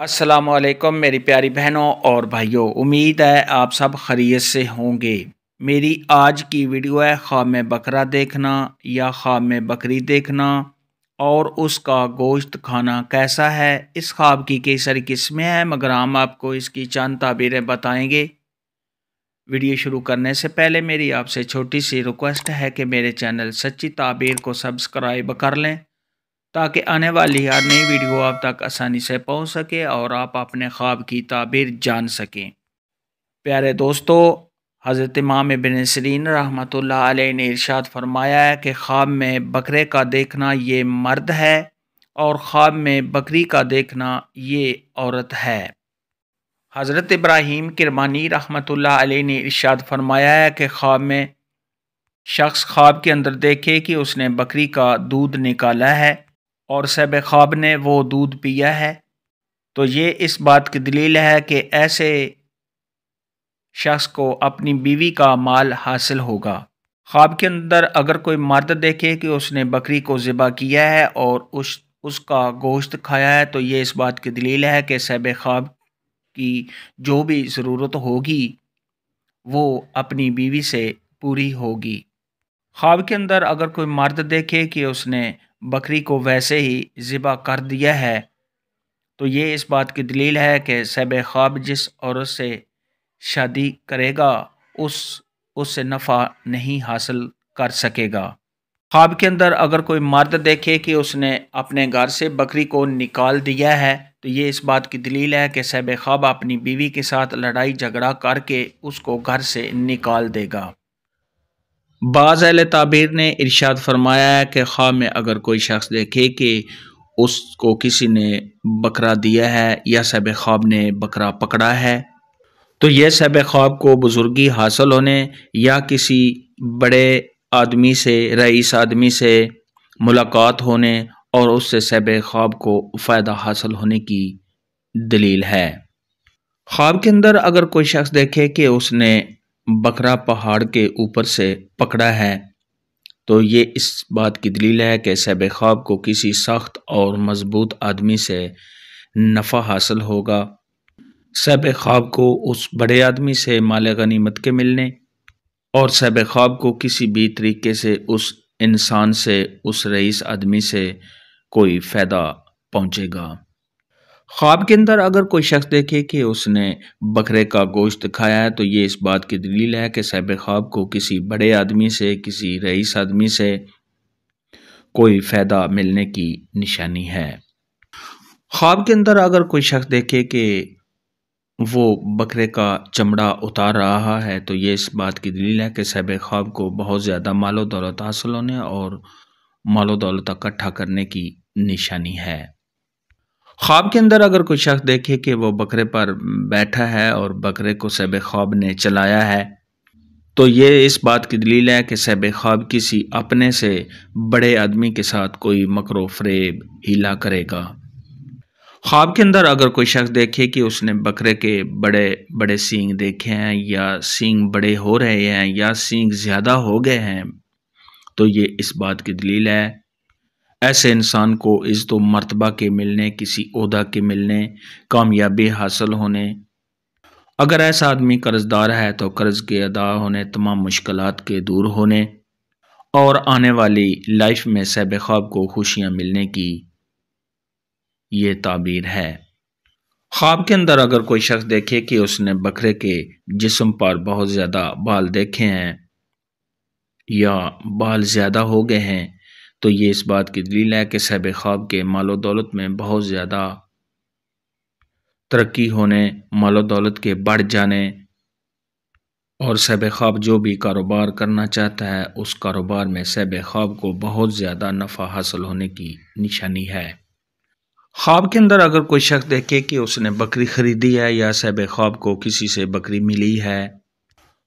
السلام علیکم میری پیاری بہنوں اور بھائیوں، امید ہے آپ سب خیریت سے ہوں گے۔ میری آج کی ویڈیو ہے خواب میں بکرا دیکھنا یا خواب میں بکری دیکھنا اور اس کا گوشت کھانا کیسا ہے۔ اس خواب کی کئی ساری قسمیں ہیں مگر ہم آپ کو اس کی چند تعبیریں بتائیں گے۔ ویڈیو شروع کرنے سے پہلے میری آپ سے چھوٹی سی ریکویسٹ ہے کہ میرے چینل سچی تعبیر کو سبسکرائب کر لیں تاکہ آنے والی ہر نئی ویڈیو آپ تک آسانی سے پہنچ سکے اور آپ اپنے خواب کی تعبیر جان سکیں۔ پیارے دوستو، حضرت امام ابن سیرین رحمۃ اللہ علیہ نے ارشاد فرمایا ہے کہ خواب میں بکرے کا دیکھنا یہ مرد ہے اور خواب میں بکری کا دیکھنا یہ عورت ہے۔ حضرت ابراہیم کرمانی رحمۃ اللہ علیہ نے ارشاد فرمایا ہے کہ خواب میں شخص خواب کے اندر دیکھے کہ اس نے بکری کا دودھ نکالا ہے اور صاحب خواب نے وہ دودھ پیا ہے تو یہ اس بات کی دلیل ہے کہ ایسے شخص کو اپنی بیوی کا مال حاصل ہوگا۔ خواب کے اندر اگر کوئی مرد دیکھے کہ اس نے بکری کو ذبح کیا ہے اور اس کا گوشت کھایا ہے تو یہ اس بات کی دلیل ہے کہ صاحب خواب کی جو بھی ضرورت ہوگی وہ اپنی بیوی سے پوری ہوگی۔ خواب کے اندر اگر کوئی مرد دیکھے کہ اس نے بکری کو ویسے ہی ذبح کر دیا ہے تو یہ اس بات کی دلیل ہے کہ صاحب خواب جس عورت سے شادی کرے گا اس سے نفع نہیں حاصل کر سکے گا۔ خواب کے اندر اگر کوئی مرد دیکھے کہ اس نے اپنے گھر سے بکری کو نکال دیا ہے تو یہ اس بات کی دلیل ہے کہ صاحب خواب اپنی بیوی کے ساتھ لڑائی جھگڑا کر کے اس کو گھر سے نکال دے گا۔ بعض اہل تعبیر نے ارشاد فرمایا ہے کہ خواب میں اگر کوئی شخص دیکھے کہ اس کو کسی نے بکرا دیا ہے یا صاحب خواب نے بکرا پکڑا ہے تو یہ صاحب خواب کو بزرگی حاصل ہونے یا کسی بڑے آدمی سے، رئیس آدمی سے ملاقات ہونے اور اس سے صاحب خواب کو فائدہ حاصل ہونے کی دلیل ہے۔ خواب کے اندر اگر کوئی شخص دیکھے کہ اس نے بکرا پہاڑ کے اوپر سے پکڑا ہے تو یہ اس بات کی دلیل ہے کہ صاحب خواب کو کسی سخت اور مضبوط آدمی سے نفع حاصل ہوگا۔ صاحب خواب کو اس بڑے آدمی سے مال غنیمت کے ملنے اور صاحب خواب کو کسی بھی طریقے سے اس انسان سے، اس رئیس آدمی سے کوئی فائدہ پہنچے گا۔ خواب کے اندر اگر کوئی شخص دیکھے کہ اس نے بکرے کا گوشت کھایا ہے تو یہ اس بات کی دلیل ہے کہ صاحب خواب کو کسی بڑے آدمی سے، کسی رئیس آدمی سے کوئی فائدہ ملنے کی نشانی ہے۔ خواب کے اندر اگر کوئی شخص دیکھے کہ وہ بکرے کا چمڑا اتار رہا ہے تو یہ اس بات کی دلیل ہے کہ صاحب خواب کو بہت زیادہ مال و دولت حاصل ہونے اور مال و دولت اکٹھا کرنے کی نشانی ہے۔ خواب کے اندر اگر کوئی شخص دیکھے کہ وہ بکرے پر بیٹھا ہے اور بکرے کو صاحب خواب نے چلایا ہے تو یہ اس بات کی دلیل ہے کہ صاحب خواب کسی اپنے سے بڑے آدمی کے ساتھ کوئی مکر و فریب ہیلا کرے گا۔ خواب کے اندر اگر کوئی شخص دیکھے کہ اس نے بکرے کے بڑے بڑے سینگ دیکھے ہیں یا سینگ بڑے ہو رہے ہیں یا سینگ زیادہ ہو گئے ہیں تو یہ اس بات کی دلیل ہے ایسے انسان کو عزت و مرتبہ کے ملنے، کسی عہدہ کے ملنے، کامیابی حاصل ہونے۔ اگر ایسا آدمی قرض دار ہے تو قرض کے ادا ہونے، تمام مشکلات کے دور ہونے اور آنے والی لائف میں صاحب خواب کو خوشیاں ملنے کی یہ تعبیر ہے۔ خواب کے اندر اگر کوئی شخص دیکھے کہ اس نے بکرے کے جسم پر بہت زیادہ بال دیکھے ہیں یا بال زیادہ ہو گئے ہیں تو یہ اس بات کی دلیل ہے کہ صاحب خواب کے مال و دولت میں بہت زیادہ ترقی ہونے، مال و دولت کے بڑھ جانے اور صاحب خواب جو بھی کاروبار کرنا چاہتا ہے اس کاروبار میں صاحب خواب کو بہت زیادہ نفع حاصل ہونے کی نشانی ہے۔ خواب کے اندر اگر کوئی شخص دیکھے کہ اس نے بکری خریدی ہے یا صاحب خواب کو کسی سے بکری ملی ہے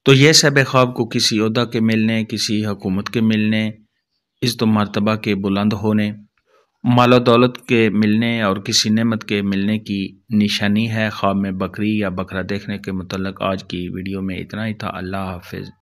تو یہ صاحب خواب کو کسی عہدہ کے ملنے، کسی حکومت کے ملنے، عزت و مرتبہ کے بلند ہونے، مال و دولت کے ملنے اور کسی نعمت کے ملنے کی نشانی ہے۔ خواب میں بکری یا بکرا دیکھنے کے متعلق آج کی ویڈیو میں اتنا ہی تھا۔ اللہ حافظ۔